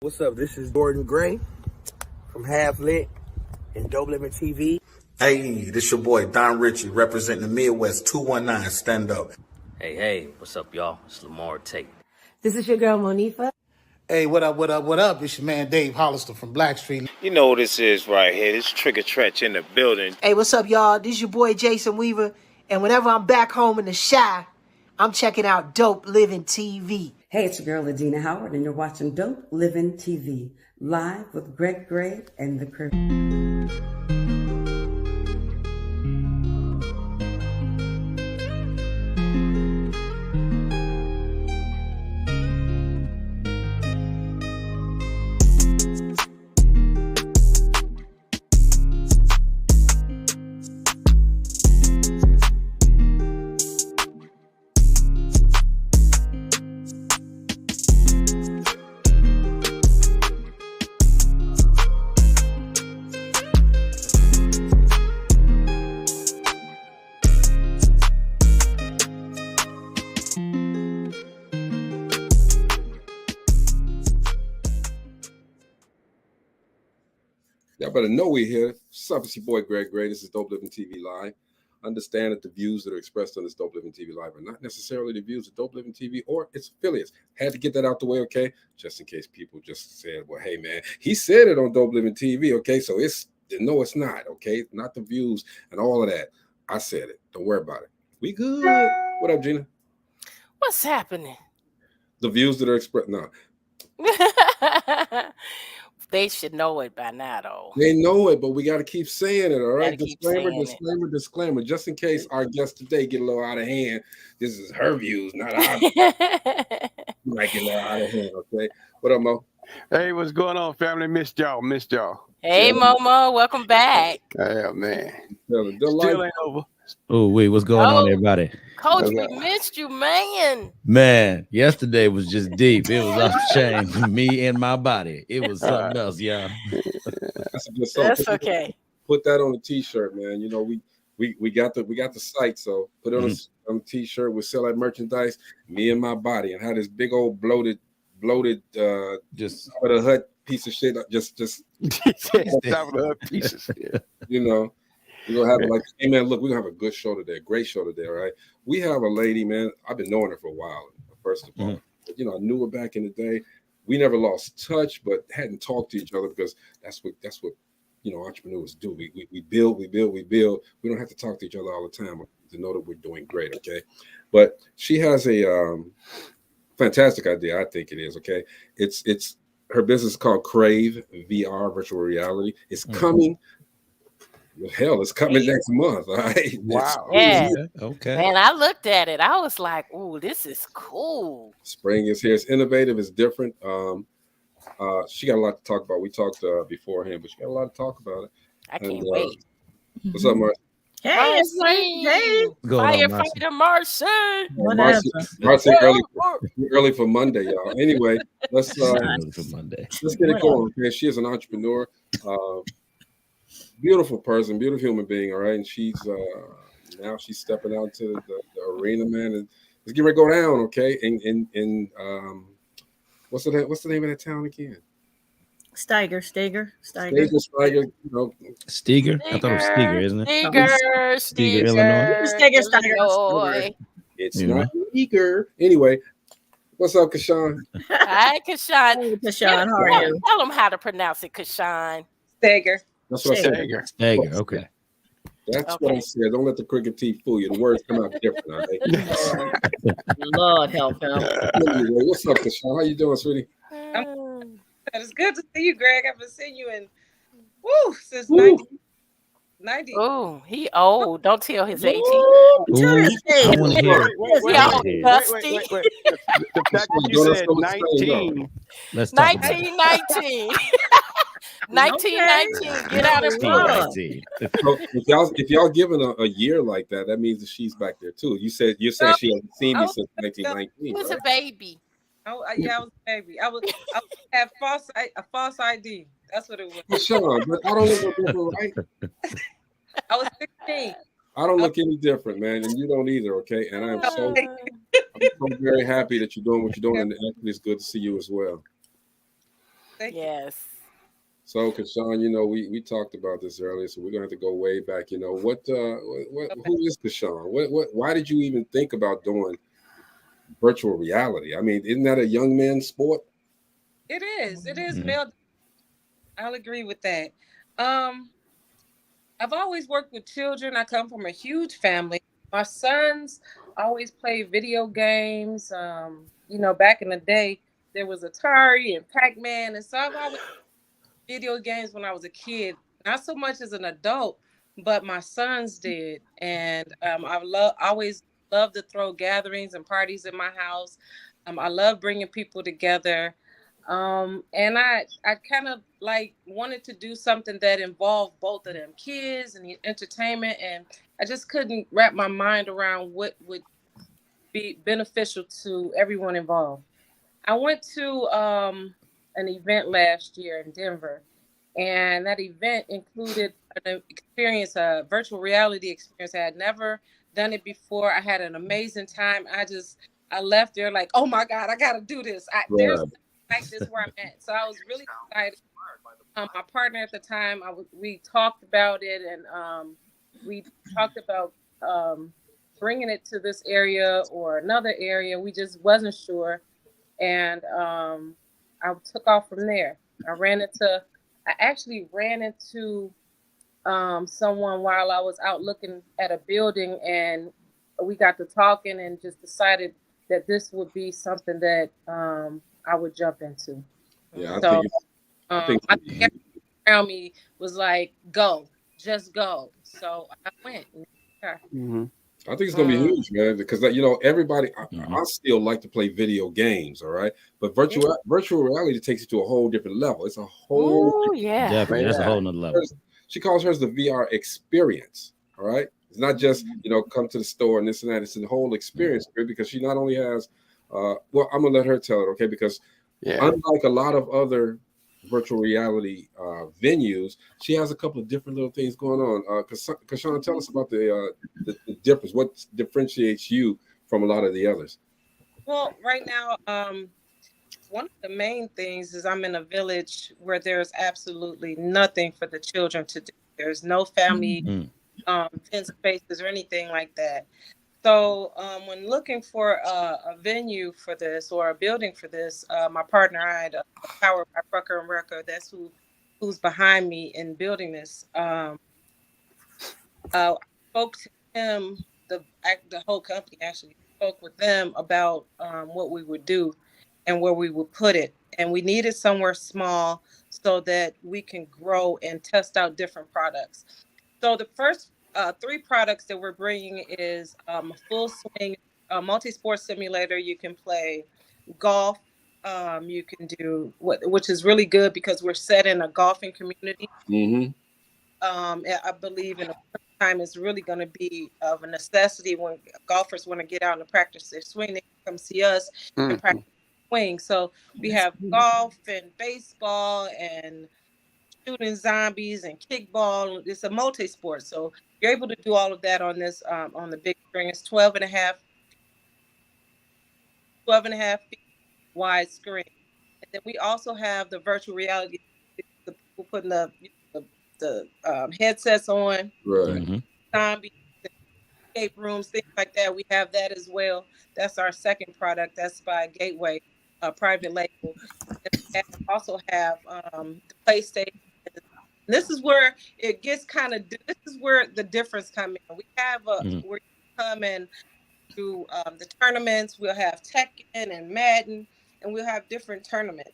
What's up? This is Gordon Gray from Half Lit and DopelivenTV. Hey, this your boy Don Ritchie representing the Midwest 219 Stand Up. Hey, what's up, y'all? It's Lamar Tate. This is your girl, Monifa. Hey, what up? It's your man Dave Hollister from Blackstreet. You know what this is right here. This Trigger Trench in the building. Hey, what's up, y'all? This is your boy Jason Weaver. And whenever I'm back home in the Chi, I'm checking out Dope Living TV. Hey, it's your girl, Adina Howard, and you're watching Dope Living TV, live with Greg Gray and the crew. Y'all better know we're here. What's up? It's your boy Greg Gray. This is Dope Living TV Live. Understand that the views that are expressed on this Dope Living TV Live are not necessarily the views of Dope Living TV or its affiliates. Had to get that out the way, okay? Just in case people just said, well, hey, man, he said it on Dope Living TV, okay? So it's not, okay? Not the views and all of that. I said it. Don't worry about it. We good. What up, Gina? What's happening? The views that are expressed, no. They should know it by now, though. They know it, but we got to keep saying it, all right? Disclaimer. Disclaimer. Just in case our guest today get a little out of hand, this is her views, not ours. Might get a little out of hand, okay? What up, Mo? Hey, what's going on, family? Missed y'all. Hey, Momo, welcome back. Yeah, man. Still ain't over. Oh, wait, what's going on, everybody? Coach, we missed you, man. Man, yesterday was just deep. It was off the chain. Me and my body. It was something else, yeah. That's a good song. That's okay. Put that on a t-shirt, man. You know, we got the site, so put it on a t-shirt. We'll sell that merchandise, me and my body, and have this big old bloated just with a hut piece of shit. Just top of the hut piece of shit. You know. We're gonna have like, hey man, look, we're gonna have a good show today, a great show today, all right? We have a lady, man. I've been knowing her for a while, first of all. You know, I knew her back in the day. We never lost touch, but hadn't talked to each other because that's what you know, entrepreneurs do. We build. We don't have to talk to each other all the time to know that we're doing great, okay? But she has a fantastic idea, I think it is, okay? It's her business is called Crave VR, virtual reality. It's coming. Hell, it's coming next month. All right. Wow. Yeah. Okay. Man, I looked at it. I was like, "Ooh, this is cool." Spring is here. It's innovative. It's different. She got a lot to talk about. We talked beforehand, but she got a lot to talk about it. I can't wait. What's up, Marcy? Hey, Firefighter Marcy. Marcy early for Monday, y'all. Anyway, let's get it going. Okay, she is an entrepreneur. Beautiful person, beautiful human being, all right. And she's now she's stepping out to the arena, man, and it's getting ready to go down, okay. In what's the name of that town again? Steiger. You know. Steger? I thought it was Steger, isn't it? Steger, Illinois. It's not Eager. Anyway, what's up, Cashawn? Hi, Cashawn. Hey, Cashawn, how are you? Tell them how to pronounce it, Cashawn. Steiger. That's what I said. Steiger, okay. That's what I said. Don't let the cricket teeth fool you. The words come out different, all right? Lord help him. Anyway, what's up, Cashawn? How you doing, sweetie? It's good to see you, Greg. I haven't seen you in since 90. Oh, he old. Don't tell his age. I want to hear it. Dusty. The fact that you said 19. Let's talk about 1919. 1919. Get out of blood. So if y'all giving a year like that, that means that she's back there too. You said she hasn't seen me since 1919. He was a baby. I was a baby. I had a false ID. That's what it was. Sean, but I don't look different, right? I was 16. I don't look any different, man, and you don't either, okay? And I'm so very happy that you're doing what you're doing, and actually it's good to see you as well. Thank you. Yes. So, Cashawn, you know, we talked about this earlier, so we're gonna have to go way back. You know, who is Cashawn? Why did you even think about doing virtual reality? I mean, isn't that a young man's sport? It is. It is Mhm. male. I'll agree with that. Um, I've always worked with children. I come from a huge family. My sons always play video games. Back in the day, there was Atari and Pac-Man, and so I've always video games when I was a kid. Not so much as an adult, but my sons did, and always loved to throw gatherings and parties in my house. I love bringing people together. And I kind of like wanted to do something that involved both of them, kids and the entertainment, and I just couldn't wrap my mind around what would be beneficial to everyone involved. I went to an event last year in Denver, and that event included an experience, a virtual reality experience. I had never done it before. I had an amazing time. I left there like, oh my God, I got to do this. There's Right. nothing like this where I'm at. So I was really excited. My partner at the time, we talked about it, and we talked about bringing it to this area or another area. We just wasn't sure, and I took off from there. I actually ran into someone while I was out looking at a building, and we got to talking and just decided that this would be something that I would jump into. Yeah, So I think I think everyone around me was like, "Go, just go." So I went. Yeah. I think it's gonna be huge, man, because you know everybody. I still like to play video games, all right, but virtual reality takes you to a whole different level. It's a whole Oh yeah. Definitely, that's a whole nother level. She calls hers the VR experience. All right, it's not just come to the store and this and that. It's the whole experience because she not only has. Well, I'm gonna let her tell it, okay? Because unlike a lot of other virtual reality venues, she has a couple of different little things going on. Cashawn, tell us about the difference. What differentiates you from a lot of the others? Well, right now, one of the main things is I'm in a village where there's absolutely nothing for the children to do. There's no family fence spaces or anything like that. So when looking for a venue for this or a building for this, my partner, I had Power by Rucker and Rucker. That's who's behind me in building this. I spoke to him, the whole company actually spoke with them about what we would do and where we would put it. And we needed somewhere small so that we can grow and test out different products. So the first three products that we're bringing is a full swing multi-sport simulator. You can play golf. You can do which is really good because we're set in a golfing community. I believe in a time is really going to be of a necessity when golfers want to get out and practice their swing. They come see us and practice swing. So we have golf and baseball and shooting zombies and kickball. It's a multi-sport. So you're able to do all of that on this on the big screen. It's 12 and a half feet wide screen. And then we also have the virtual reality, the people putting the headsets on, right? Zombies, escape rooms, things like that. We have that as well. That's our second product. That's by Gateway, a private label. And we also have the PlayStation. This is where it gets kind of. This is where the difference comes in. We have where you come in to the tournaments. We'll have Tekken and Madden, and we'll have different tournaments.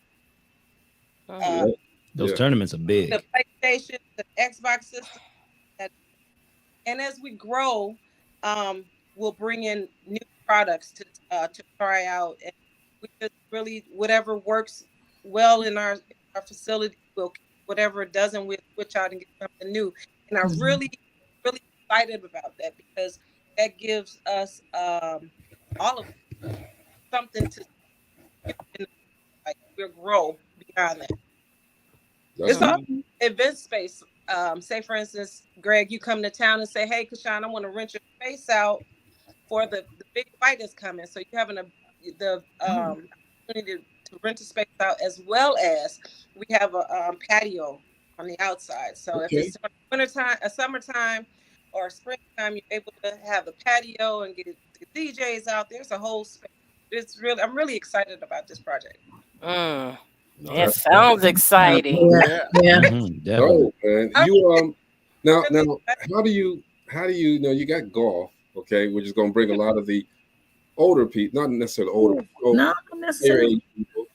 Those tournaments are big. The PlayStation, the Xbox system, and as we grow, we'll bring in new products to try out, and we just really whatever works well in our facility, we'll whatever it doesn't, we'll switch out and get something new. And I'm really excited about that because that gives us all of something to like we'll grow beyond that. It's also event space. Say for instance, Greg, you come to town and say, "Hey, Cashawn, I want to rent your space out for the big fight that's coming." So you having the opportunity to to rent a space out, as well as we have a patio on the outside. So if it's wintertime, a summertime, or springtime, you're able to have the patio and get the DJs out. There's a whole space. I'm really excited about this project. It sounds exciting. Definitely. Oh man, you now how do you you got golf, okay, which is going to bring a lot of the older people, not necessarily older, not necessarily people.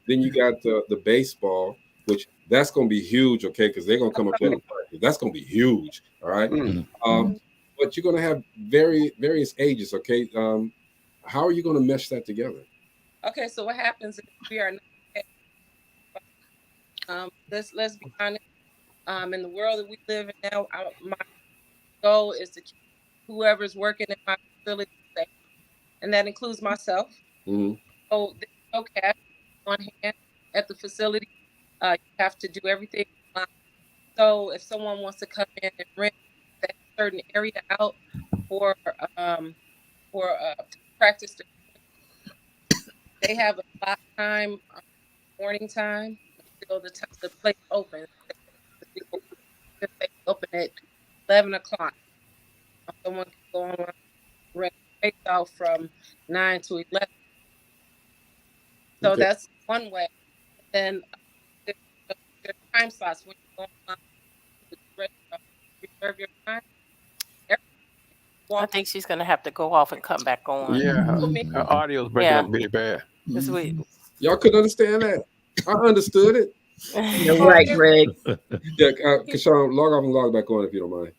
Then you got the baseball, which that's going to be huge, okay, because they're going to come up there and practice. That's going to be huge, all right. But you're going to have various ages, okay. How are you going to mesh that together? Okay, so what happens is we are let's be honest. In the world that we live in now, my goal is to keep whoever's working in my facility safe, and that includes myself. So there's no cash on hand at the facility. You have to do everything online. So if someone wants to come in and rent that certain area out for practice, they have a lot of time, morning time, until the place opens. They open at 11 o'clock. Someone can go online, rent space out from 9 to 11. So that's one way. Then there's time slots when you go online, reserve your time. I think she's gonna have to go off and come back on. Yeah, her audio's breaking up really bad. This week. Y'all couldn't understand that. I understood it. You're right, Greg. Yeah, Cashawn, log off and log back on if you don't mind.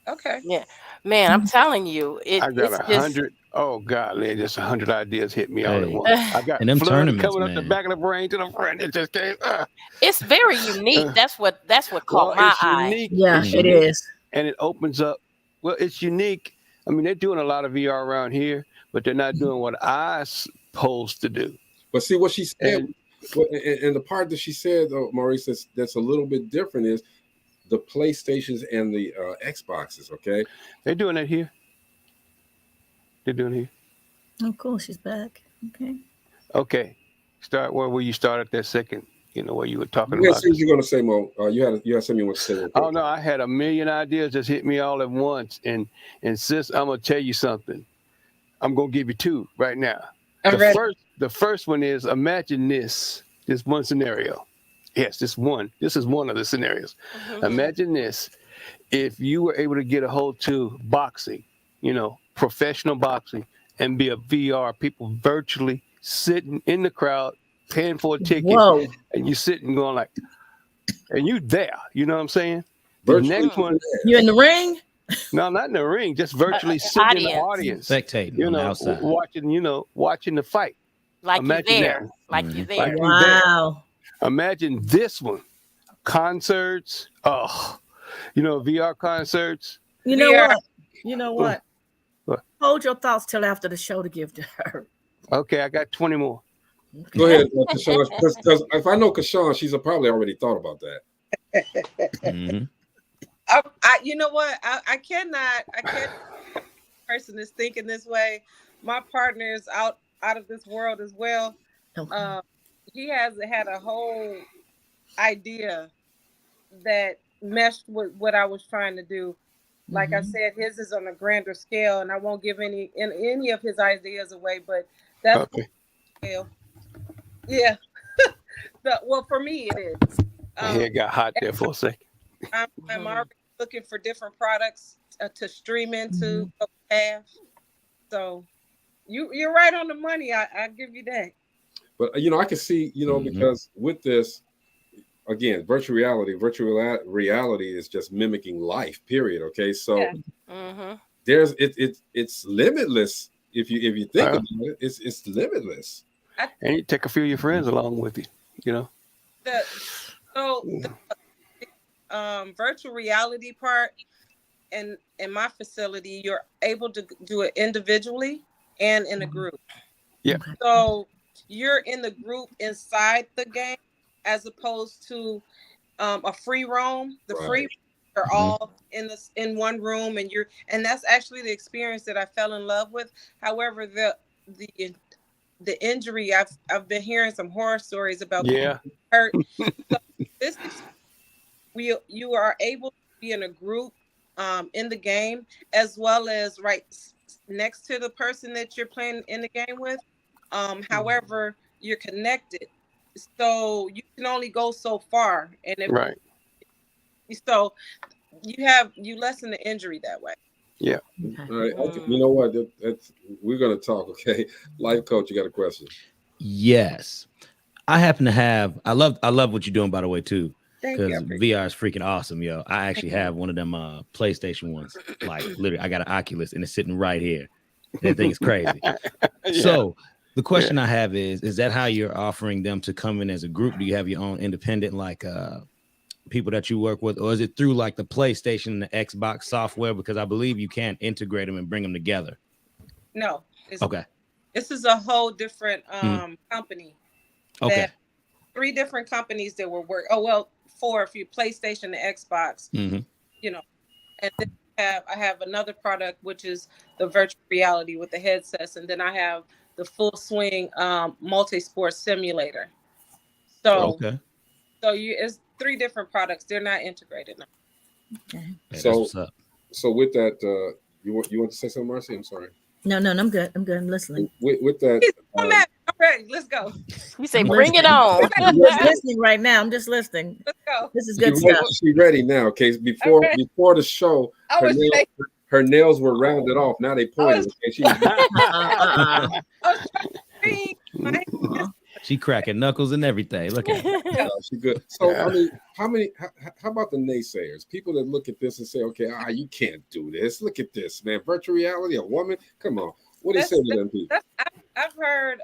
Okay. Yeah, man, I'm telling you, I got 100. Oh God, man, just 100 ideas hit me all at once. I got and them flood tournaments, coming man. up the back of the brain to the front. It just came. It's very unique. That's what caught my eye. Unique. Yeah, It's it unique. is. And it opens up. Well, it's unique. I mean, they're doing a lot of VR around here, but they're not doing what I supposed to do. But see what she said, and the part that she said, though, Maurice, that's a little bit different is the PlayStations and the Xboxes. Okay, they're doing it here. They're doing it here. Oh, cool. She's back. Okay. Okay, start where you started that second. You know what you were talking Yeah, about. see what you're gonna say, Mo. You had something you want to say. Oh no, I had a million ideas just hit me all at once, and sis, I'm gonna tell you something. I'm gonna give you two right now. The first one is, imagine this one scenario. Yes, this is one of the scenarios. Imagine this: if you were able to get a hold to boxing, professional boxing, and be a VR, people virtually sitting in the crowd, paying for a ticket, and you sitting going like, and you there, you know what I'm saying? The next one, you in the ring? No, not in the ring, just virtually sitting in the audience, spectating on the outside, watching the fight. Like Imagine you're there, that. like you're there. Like Wow. Imagine this one, concerts. Oh, VR concerts. You know what? What? Hold your thoughts till after the show to give to her. Okay, I got 20 more. Go ahead, Cashawn. Because if I know Cashawn, she's probably already thought about that. You know what? I cannot. Person is thinking this way. My partner is out of this world as well. He has had a whole idea that meshed with what I was trying to do. Like I said, his is on a grander scale, and I won't give any of his ideas away. But that's scale. Yeah. Well, for me, it is. It got hot there for a second. I'm already looking for different products to stream into. So you're right on the money. I give you that. But I can see, because with this, again, virtual reality is just mimicking life. Period. Okay, so there's it's limitless. If you think about it, it's limitless. And you take a few of your friends along with you. The virtual reality part in my facility, you're able to do it individually and in a group. Yeah. So you're in the group inside the game as opposed to a free roam. The free are all in one room, and that's actually the experience that I fell in love with. However, the the injury. I've been hearing some horror stories about Yeah. people hurt. So you are able to be in a group in the game, as well as right next to the person that you're playing in the game with. However, you're connected, so you can only go so far, and so you lessen the injury that way. Yeah. All right. You know what? We're gonna talk. Okay. Life coach, you got a question? Yes, I happen to have. I love what you're doing, by the way, too. Thank you. Because VR is freaking awesome, yo. I actually have one of them PlayStation ones. Like literally, I got an Oculus and it's sitting right here. That thing is crazy. So the question I have is that how you're offering them to come in as a group? Do you have your own independent like people that you work with, or is it through like the PlayStation and the Xbox software? Because I believe you can't integrate them and bring them together. No. Okay. This is a whole different company. Okay. 3 different companies that were working. Oh well, 4 if you PlayStation and Xbox. You know, and then I have another product which is the virtual reality with the headsets, and then I have the full swing multisport simulator. So it's 3 different products. They're not integrated now. Okay. So with that, you want to say something, Marcy? I'm sorry. No, I'm good. I'm listening. With that, I'm ready. Let's go. You say, bring it on. I'm just listening right now. I'm just listening. Let's go. This is good stuff. She's ready now. Okay, before the show, her nails were rounded off. Now they pointed. She cracking knuckles and everything. Look at her. She good. So I mean, how about the naysayers? People that look at this and say, okay, you can't do this. Look at this, man. Virtual reality, a woman. Come on. What do you say to them people? I've heard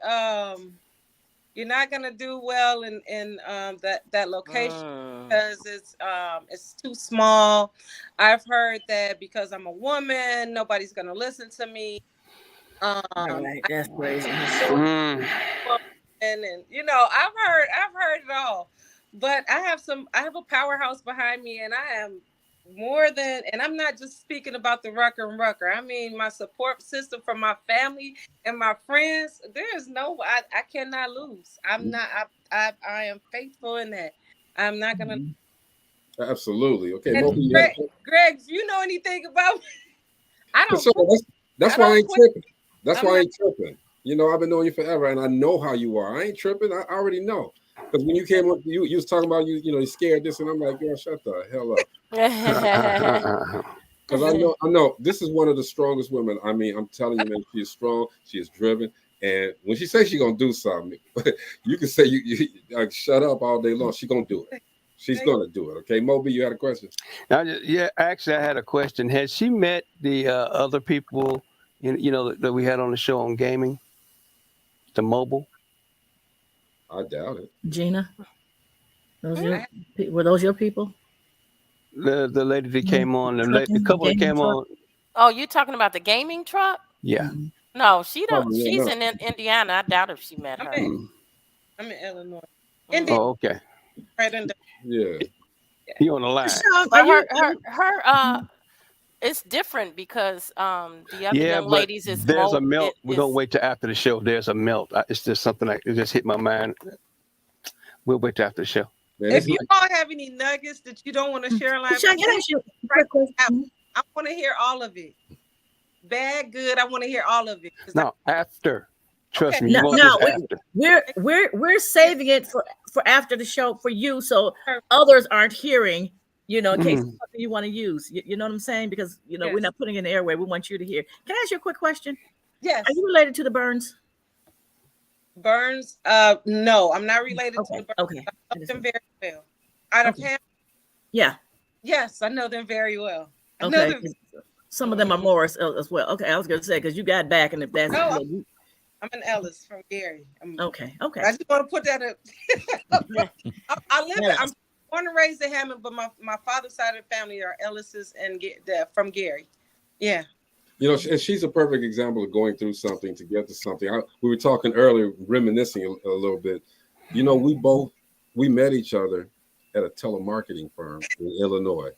you're not gonna do well in that location because it's too small. I've heard that because I'm a woman, nobody's gonna listen to me. Right, that's crazy. And I've heard it all, but I have a powerhouse behind me, and I am more than, and I'm not just speaking about the rucker. I mean, my support system from my family and my friends. There is I cannot lose. I'm not. I am faithful in that. I'm not gonna. Absolutely. Okay. Greg, do you know anything about? I don't. So that's why I ain't tripping. That's why I ain't tripping. You know, I've been knowing you forever, and I know how you are. I ain't tripping. I already know. Because when you came up, you was talking about you're scared this, and I'm like, girl, shut the hell up. Because I know this is one of the strongest women. I mean, I'm telling you, man, she is strong. She is driven, and when she says she's gonna do something, you can say you shut up all day long. She's gonna do it. She's gonna do it. Okay, Moby, you had a question? Actually, I had a question. Has she met the other people, that we had on the show on gaming, the mobile? I doubt it. Gina, were those your people? The lady that came on, the couple that came on. Oh, you talking about the gaming truck? Yeah. No, she don't. She's in Indiana. I doubt if she met her. I'm in Illinois. Oh, okay. Right under. Yeah. He on the line. But her it's different because the other young ladies is there's a melt. We're gonna wait till after the show. There's a melt. It's just something it just hit my mind. We'll wait till after the show. If you all have any nuggets that you don't want to share, I want to hear all of it. Bad, good. I want to hear all of it. No, after. Trust me. We're saving it for after the show for you, so others aren't hearing. In case it's something you want to use. You know what I'm saying? Because we're not putting it in the airway. We want you to hear. Can I ask you a quick question? Yes. Are you related to the Burns? Burns? No, I'm not related to the Burns. Okay. I know them very well. Out of him? Yeah. Yes, I know them very well. Okay. Some of them are Morris as well. Okay, I was going to say because you got back, and if that's I'm in Ellis from Gary. Okay. I just want to put that up. I live there. I'm born and raised in Hammond, but my father's side of the family are Ellis's and from Gary. Yeah. And she's a perfect example of going through something to get to something. We were talking earlier, reminiscing a little bit. We met each other at a telemarketing firm in Illinois.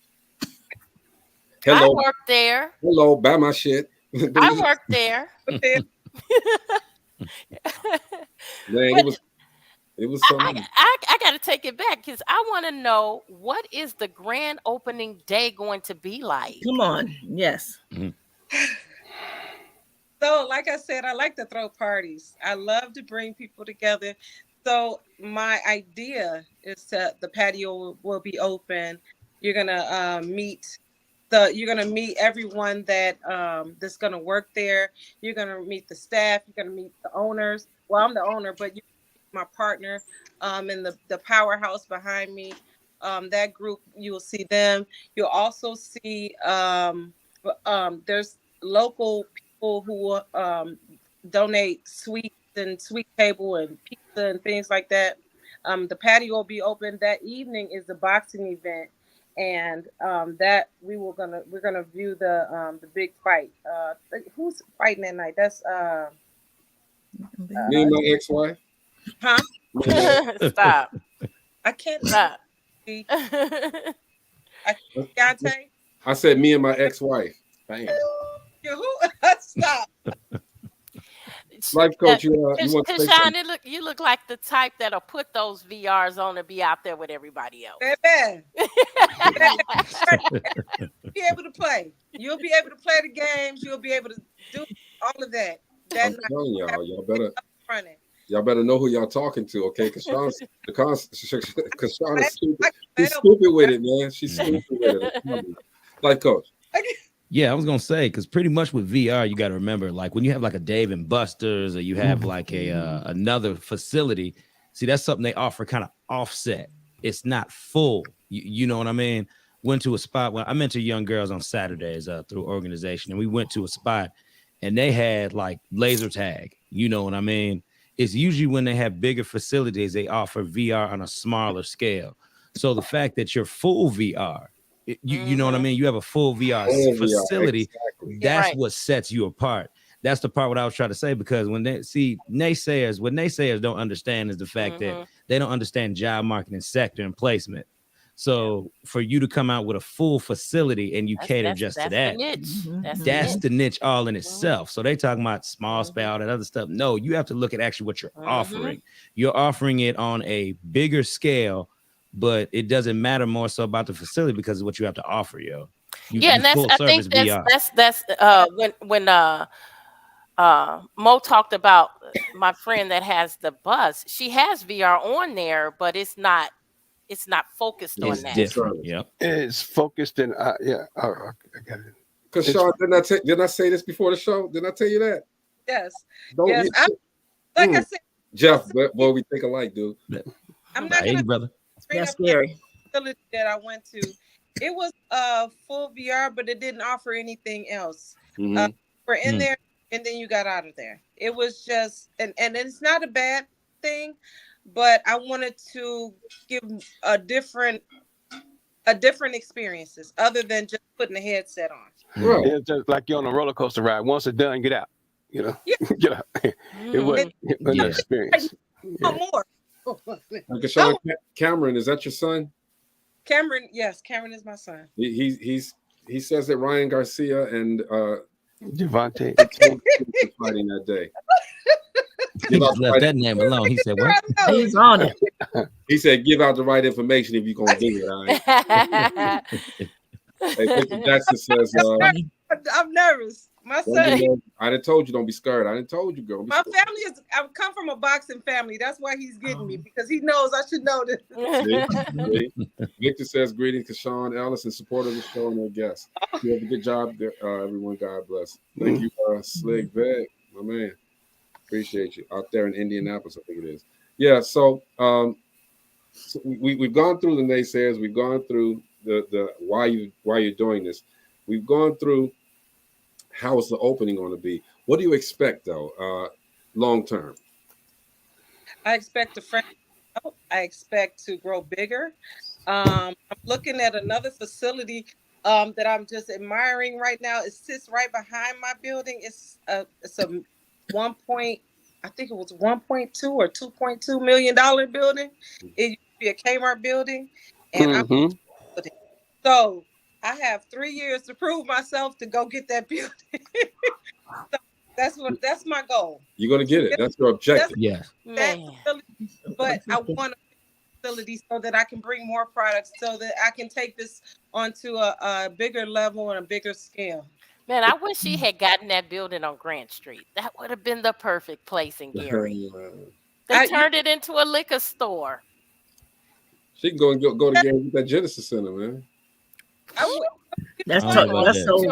Hello. I worked there. Hello, buy my shit. I worked there. Man, it was something. I got to take it back because I want to know what is the grand opening day going to be like? Come on. Yes. So, like I said, I like to throw parties. I love to bring people together. So, my idea is that the patio will be open. You're gonna meet everyone that's gonna work there. You're gonna meet the staff. You're gonna meet the owners. Well, I'm the owner, but you my partner and the powerhouse behind me. That group, you will see them. You'll also see there's local people who will donate sweets and sweet table and pizza and things like that. The patio will be open. That evening is the boxing event, and that we're gonna view the big fight. Who's fighting that night? That's me and my ex-wife. Huh? Stop. I can't stop. I said me and my ex-wife. Bam. Stop. Life coach, you want to say Cashawn, something? you look like the type that'll put those VRs on and be out there with everybody else. Baby. Be able to play. You'll be able to play the games. You'll be able to do all of that. I'm telling y'all better know who y'all talking to, okay? Cashawn is stupid. She's stupid with it, man. She's stupid with it. Life coach. Yeah, I was gonna say, because pretty much with VR, you got to remember, like when you have like a Dave and Buster's, or you have like a another facility. See, that's something they offer kind of offset. It's not full. You know what I mean? Went to a spot where I mentor young girls on Saturdays through organization, and we went to a spot, and they had like laser tag. You know what I mean? It's usually when they have bigger facilities, they offer VR on a smaller scale. So the fact that you're full VR. You know what I mean? You have a full VR facility. Exactly. That's what sets you apart. That's the part what I was trying to say, because when they see naysayers, what naysayers don't understand is the fact that they don't understand job marketing sector and placement. So for you to come out with a full facility and you cater just to that, that's the niche all in itself. So they talking about small spell and other stuff. No, you have to look at actually what you're offering. You're offering it on a bigger scale, but it doesn't matter more so about the facility because of what you have to offer, yo. And I think that's when Mo talked about my friend that has the bus. She has VR on there, but it's not focused on that. Different. Yep. It's focused in I got it. Cashawn, didn't I say this before the show? Didn't I tell you that? Yes. Yes. I said, Jeff, boy, we think alike, dude. I'm not gonna brother. That's scary. Facility that I went to, it was full VR, but it didn't offer anything else. We're in there, and then you got out of there. It was just, and it's not a bad thing, but I wanted to give a different experiences other than just putting a headset on. Right. It's just like you're on a roller coaster ride. Once it's done, get out. You know, get out. It wasn't an experience. More. Cashawn, Cameron, is that your son? Cameron, yes, Cameron is my son. He says that Ryan Garcia and Devontae fighting that day. He just left that name alone. He said, "What?" He's on it. He said, "Give out the right information if you're gonna do it." All right. Hey, Mr. Jackson says, I'm nervous. My son. I done told you, don't be scared. I done told you, girl. My family I come from a boxing family. That's why he's getting me, because he knows I should know this. See? Victor says, greetings, Cashawn Ellis, in support of the show and their guests. You have a good job, everyone. God bless. Thank you, Slick Vic, my man. Appreciate you. Out there in Indianapolis, I think it is. Yeah, so we've gone through the naysayers. We've gone through the why you're doing this. We've gone through how is the opening going to be. What do you expect, though, long term? I expect to I expect to grow bigger. I'm looking at another facility that I'm just admiring right now. It sits right behind my building. It's a I think it was 1.2 or 2.2 $million building. It used to be a Kmart building, and so I have 3 years to prove myself to go get that building. So that's my goal. You're gonna get it. That's your objective. Yes. But I want a facility so that I can bring more products, so that I can take this onto a bigger level and a bigger scale. Man, I wish she had gotten that building on Grant Street. That would have been the perfect place in Gary. They turned it into a liquor store. She can go to Gary with that Genesis Center, man. That's so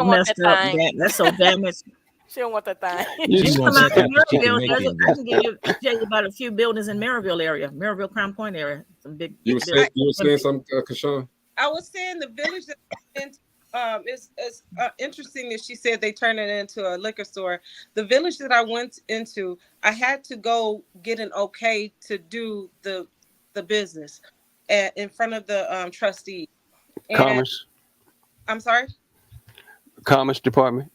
messed up. That's so damaged. She don't want that thing. You come out to Maryville. I can tell you about a few buildings in Maryville area, Maryville, Crown Point area. Some big. You were saying something, Cashawn? I was saying the village that it's interesting that she said they turned it into a liquor store. The village that I went into, I had to go get an okay to do the business in front of the trustees. Commerce. I'm sorry? Commerce department.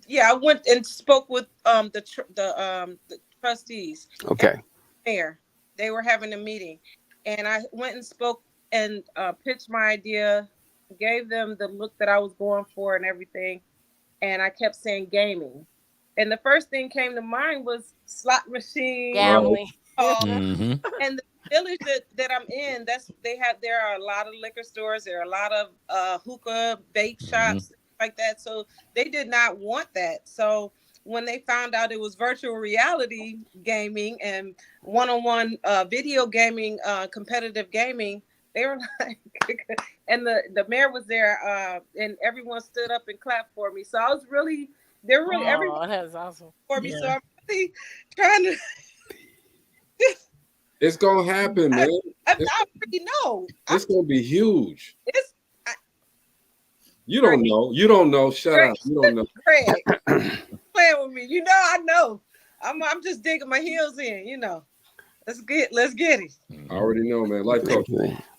Yeah, I went and spoke with the trustees. Okay. Mayor. They were having a meeting, and I went and spoke and pitched my idea, gave them the look that I was going for and everything, and I kept saying gaming. And the first thing came to mind was slot machine, gambling. And the village that I'm in, there are a lot of liquor stores, there are a lot of hookah, vape shops, like that. So they did not want that. So when they found out it was virtual reality gaming and one-on-one video gaming, competitive gaming, they were like, and the mayor was there, and everyone stood up and clapped for me. So I was really, everyone that's awesome for me. Yeah. So I'm really trying to. It's gonna happen, man. I already know. It's gonna be huge. You don't know. You don't know. Shut up. You don't know. Craig, playing with me. You know, I know. I'm just digging my heels in. You know. Let's get it. I already know, man. Life coach.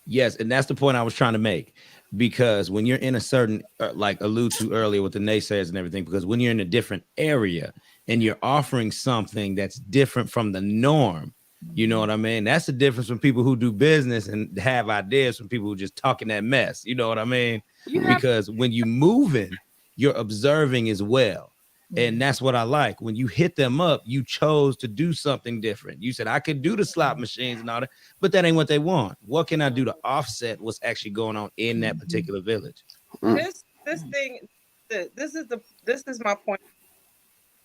Yes, and that's the point I was trying to make. Because when you're in a certain, like allude to earlier with the naysayers and everything, because when you're in a different area and you're offering something that's different from the norm, you know what I mean? That's the difference from people who do business and have ideas from people who just talking that mess. You know what I mean? Because when you moving, you're observing as well. And that's what I like. When you hit them up, you chose to do something different. You said, I could do the slot machines and all that, but that ain't what they want. What can I do to offset what's actually going on in that particular village? This is my point.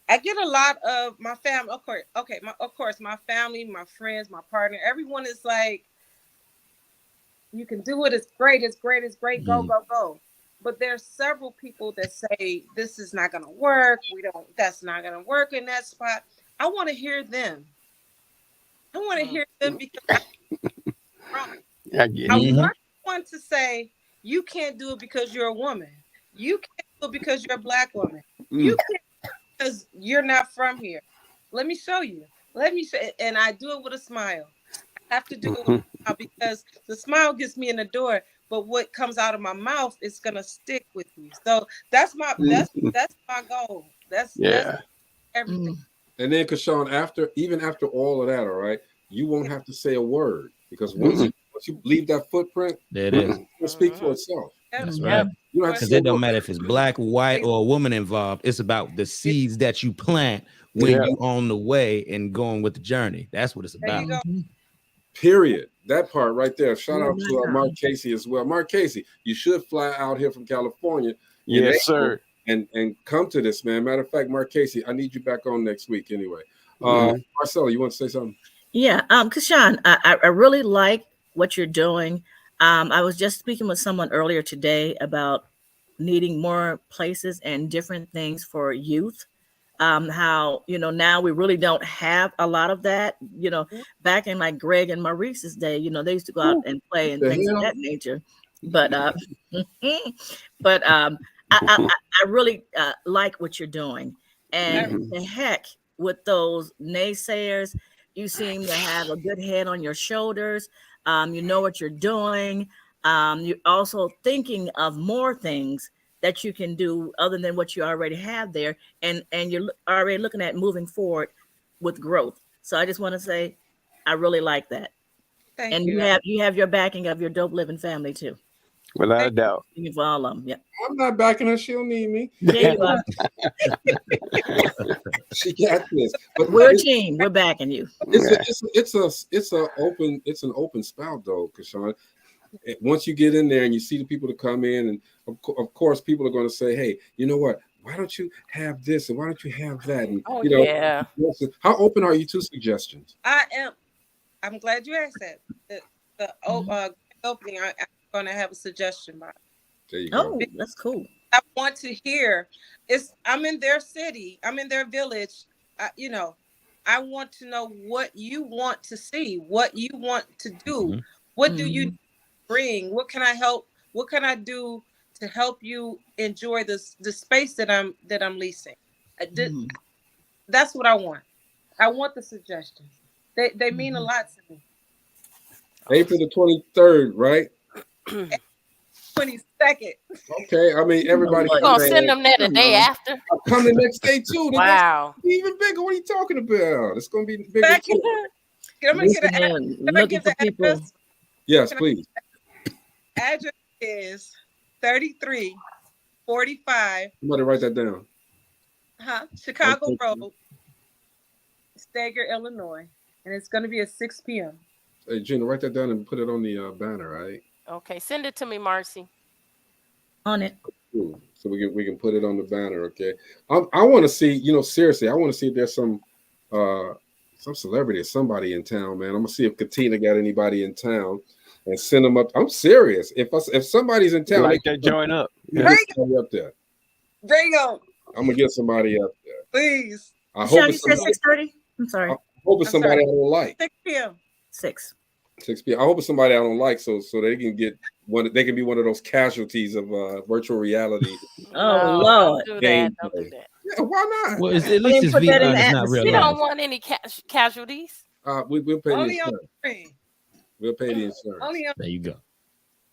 I get a lot of my family, of course, my family, my friends, my partner, everyone is like, you can do it, it's great, go, go, go. But there's several people that say this is not gonna work, that's not gonna work in that spot. I want to hear them. I want to hear them because I want to say you can't do it because you're a woman. You can't do it because you're a Black woman. You can't because you're not from here. Let me show you. And I do it with a smile. I have to do it with a smile because the smile gets me in the door. But what comes out of my mouth is gonna stick with you. So that's my goal. That's everything. And then, Cashawn, after all of that, all right, you won't have to say a word because once you leave that footprint, there it is. It'll speak for itself. That's right. Because it don't matter if it's black, white, or a woman involved. It's about the seeds that you plant when you on the way and going with the journey. That's what it's about. Period. That part right there. Shout out to Mark Casey as well. Mark Casey, you should fly out here from California. Yes, sir. And come to this, man. Matter of fact, Mark Casey, I need you back on next week anyway. Marcella, you want to say something? Yeah, Cashawn, I really like what you're doing. I was just speaking with someone earlier today about needing more places and different things for youth. How, now we really don't have a lot of that, back in like Greg and Maurice's day, they used to go out and play and things of that nature. But, I really like what you're doing. And the heck with those naysayers, you seem to have a good head on your shoulders. You know what you're doing. You're also thinking of more things that you can do other than what you already have there. And you're already looking at moving forward with growth. So I just want to say, I really like that. Thank you. You have your backing of your Dope Living family too. Without a doubt. For all of them. Yeah. I'm not backing her. She'll need me. Yeah, you are. She got this. But We're a team. We're backing you. It's an open spout though, Cashawn. Once you get in there and you see the people that come in, and of course people are going to say, hey, you know what? Why don't you have this and why don't you have that? And yeah. How open are you to suggestions? I am. I'm glad you asked that. The opening, I'm going to have a suggestion box. There you go. Oh, that's cool. I want to hear. I'm in their city. I'm in their village. I want to know what you want to see, what you want to do. Mm-hmm. What do you bring? What can I help? What can I do to help you enjoy the space that I'm leasing? That's what I want. I want the suggestions. They mean a lot to me. April the 23rd, right? 22nd. Okay, I mean everybody. You're gonna send them there the day after. I'll come the next day too. Wow. Even bigger. What are you talking about? It's gonna be bigger. I'm gonna get the address. Yes, please. Address is 3345. Somebody write that down. Chicago Road, Stager, Illinois, and it's gonna be at 6 p.m. Hey, Gina, write that down and put it on the banner, right? Okay, send it to me, Marcy. On it. Cool. So we can put it on the banner, okay? I want to see, seriously, I want to see if there's some celebrity or somebody in town, man. I'm gonna see if Katina got anybody in town and send them up. I'm serious. If somebody's in town, like that, join up. Yeah. Up there. Bring them. I'm gonna get somebody up there. Please. I hope you said 6:30. I'm sorry. I hope it's somebody I don't like. 6 p.m. 6 p.m. I hope it's somebody I don't like, so they can get one. They can be one of those casualties of virtual reality. Oh Lord! Don't do that. Don't do that. Yeah, why not? Well, at least it's VR. It's not real. We don't want any casualties. We'll pay Only the on insurance. screen. We'll pay the insurance. Only on. There you go.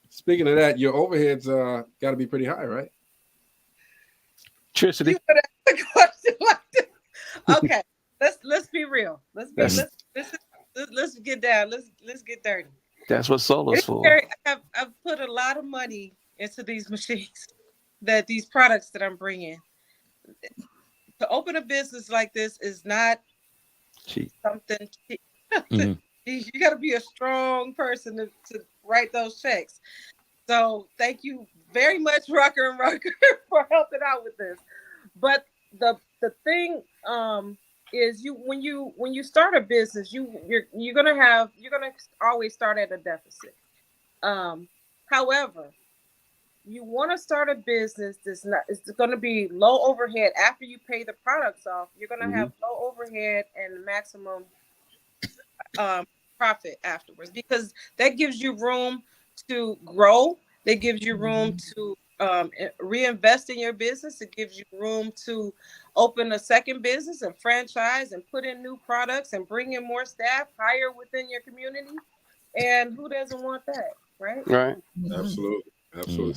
Speaking of that, your overheads got to be pretty high, right? Electricity. Okay, let's be real. Let's get down. Let's get dirty. That's what solar's for. I've put a lot of money into these machines, these products that I'm bringing. To open a business like this is not cheap. Something cheap. You got to be a strong person to write those checks. So thank you very much, Rucker and Rucker, for helping out with this. But the thing is, when you start a business, you're gonna always start at a deficit. However, you want to start a business it's going to be low overhead. After you pay the products off, you're going to have low overhead and maximum profit afterwards, because that gives you room to grow. That gives you room to reinvest in your business. It gives you room to open a second business and franchise and put in new products and bring in more staff, hire within your community. And who doesn't want that, right? Right. Absolutely. So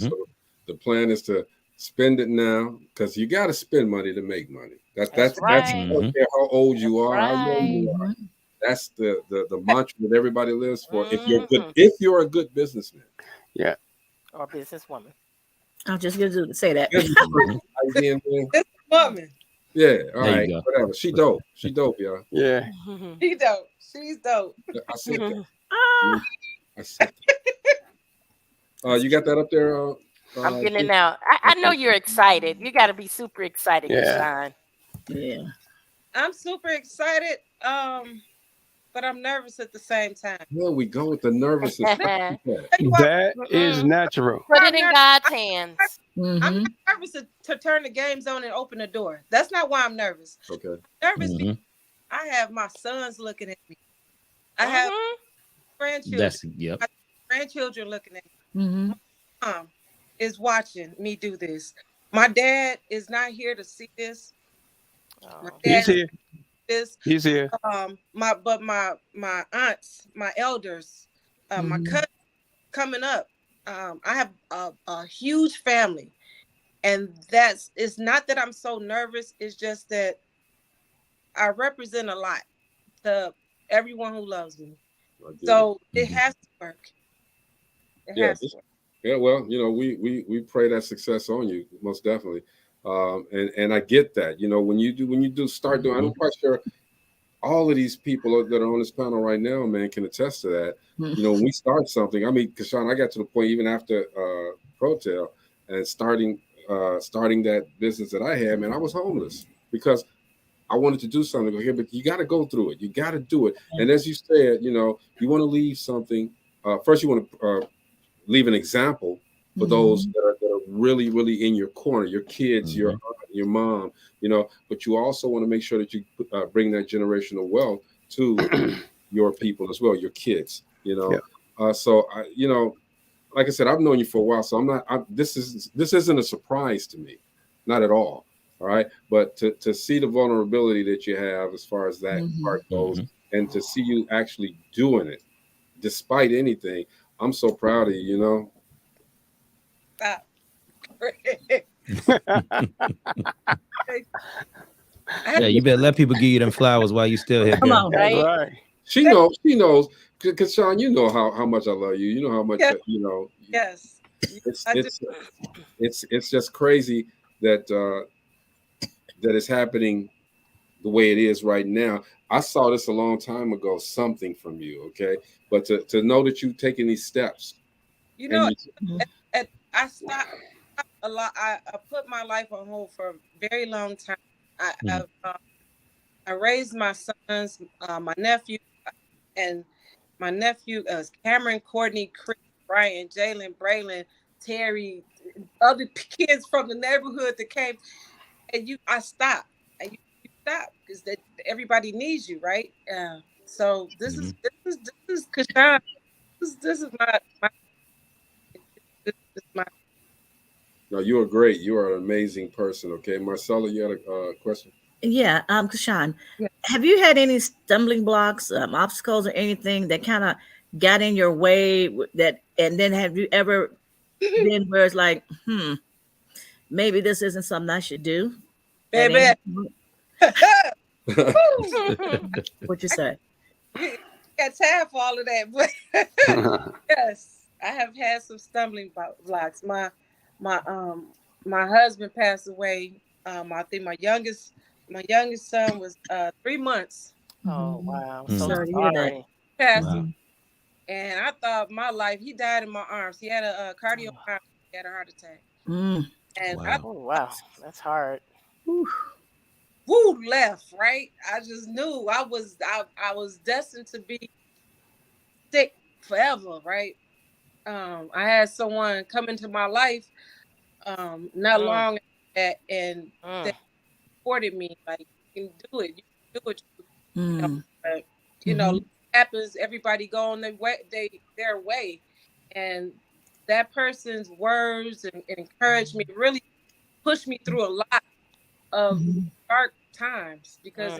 the plan is to spend it now, because you got to spend money to make money. That's right. I don't care how old you are, Right. how young you are. That's the mantra that everybody lives for. If you're a good businessman. Yeah. Or businesswoman. I'm just gonna say that. Woman. Yeah, all There right. you go. Whatever. She dope, y'all. Yeah. She's dope. She's dope. I said that. I said that. You got that up there? I'm getting it now. I know you're excited. You got to be super excited, Cashawn. Yeah. I'm super excited, but I'm nervous at the same time. There we go with the nervousness. That is natural. Put it in God's hands. I'm not nervous to turn the game zone and open the door. That's not why I'm nervous. Okay. Nervous because I have my sons looking at me. I have grandchildren. My grandchildren looking at me. My mom is watching me do this. My dad is not here to see this. He's here. He's here. My aunts, my elders, my cousins coming up. I have a huge family, and it's not that I'm so nervous. It's just that I represent a lot to everyone who loves me. So it has to work. It has to work. Yeah, well, we pray that success on you, most definitely. And I get that. You know, when you do start doing, I'm quite sure all of these people that are on this panel right now, man, can attest to that. You know, when we start something, I mean, Cashawn, I got to the point even after Protel and starting that business that I had, man, I was homeless because I wanted to do something here, but you got to go through it. You got to do it. And as you said, you know, you want to leave something. First, you want to leave an example for those that are really, really in your corner, your kids, your aunt, your mom, you know, but you also want to make sure that you bring that generational wealth to your people as well, your kids, you know. So, you know, like I said, I've known you for a while, so this isn't a surprise to me, not at all. All right. But to see the vulnerability that you have as far as that part goes, and to see you actually doing it despite anything, I'm so proud of you, you know. Stop. Yeah, you better let people give you them flowers while you still here. Come on, right? She knows, because Sean, you know how much I love you. You know how much you know. Yes. It's just crazy that that is happening the way it is right now. I saw this a long time ago, something from you, okay? But to know that you've taken these steps. You know, I stopped a lot. I put my life on hold for a very long time. I raised my sons, my nephew, and my nephew, Cameron, Courtney, Chris, Brian, Jalen, Braylon, Terry, other kids from the neighborhood that came, and I stopped. And you stop because everybody needs you, right? So this is Cashawn. This is my. No, you are great. You are an amazing person. Okay, Marcella, you had a question? Yeah, Cashawn, have you had any stumbling blocks, obstacles, or anything that kind of got in your way? And then have you ever been where it's like, maybe this isn't something I should do? Baby. What you say? You got time for all of that, but yes, I have had some stumbling blocks. My husband passed away. I think my youngest son was 3 months. Oh wow! So sorry. Passed away. And I thought my life. He died in my arms. He had a cardiomyopathy. He had a heart attack. And wow, that's hard. Woo, left, right? I just knew I was destined to be sick forever, right? I had someone come into my life not long after that, and they supported me, like, you can do it, you can do it. You know, happens, everybody go on their way. And that person's words and encouragement really pushed me through a lot of dark times, because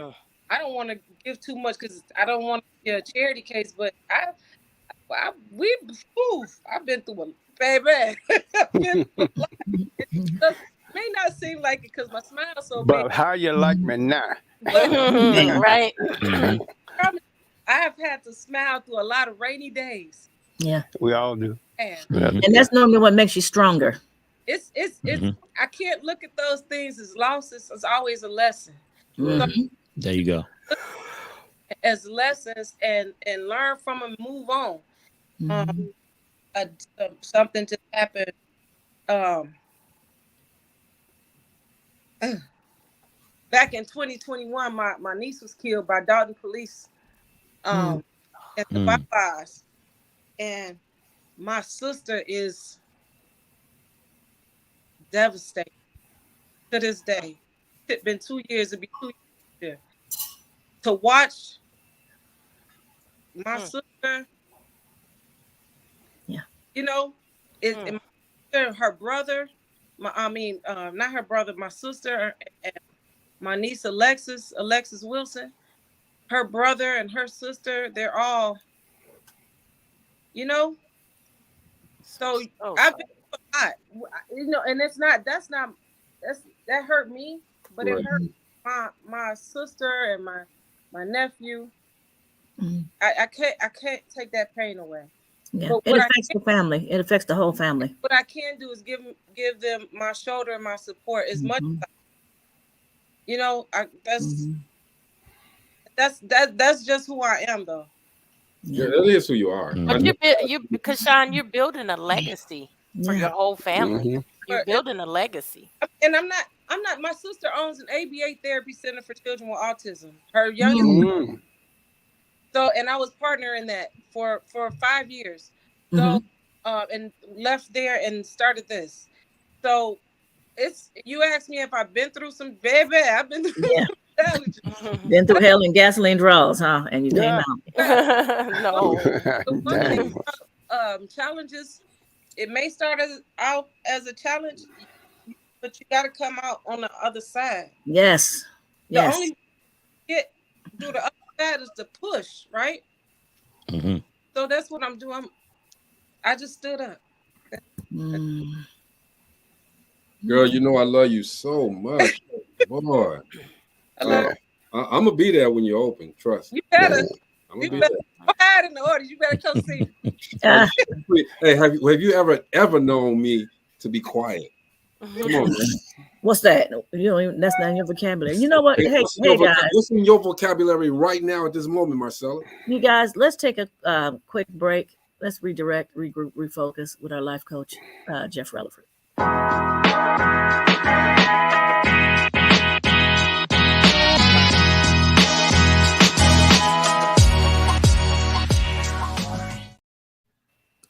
I don't want to give too much, because I don't want to be a charity case, but I've been through a baby. It may not seem like it because my smile so big. But how you like me now? Right. I have had to smile through a lot of rainy days. Yeah, we all do. And that's normally what makes you stronger. It's I can't look at those things as losses. It's always a lesson. So, there you go. As lessons and learn from them, move on. Something just happened. Back in 2021, my niece was killed by Dalton police at the bypass, and my sister is devastated to this day. It's been 2 years. It'll be 2 years to watch my sister. Yeah, you know, her brother. Not her brother. My sister and my niece Alexis Wilson. Her brother and her sister. They're all. You know. So I've been through a lot. You know, and that hurt me, but it hurt my sister and my nephew. I can't take that pain away. Yeah, But it affects the family. It affects the whole family. what I can do is give them my shoulder and my support as much. You know, that's just who I am, though. Yeah, that is who you are. But Cashawn, you're building a legacy for your whole family. You're building a legacy. And I'm not. My sister owns an ABA therapy center for children with autism. Her youngest. So, and I was partner in that for 5 years. So, and left there and started this. So, you asked me if I've been through some baby. I've been through some challenges. Been through hell and gasoline draws, huh? And you came out. No. The one thing about, challenges, it may start out as a challenge, but you got to come out on the other side. Yes. The only way to get through the other side is to push, right? So that's what I'm doing. I just stood up. Girl, you know I love you so much. Boy. I'm gonna be there when you open. Trust. You better. I'm gonna be there. Go ahead in the order. You better come see me. Hey, have you ever known me to be quiet? Come on, man. What's that? You know, that's not in your vocabulary. You know what? Hey guys. What's in your vocabulary right now at this moment, Marcella? You guys, let's take a quick break. Let's redirect, regroup, refocus with our life coach, Jeff Relaford.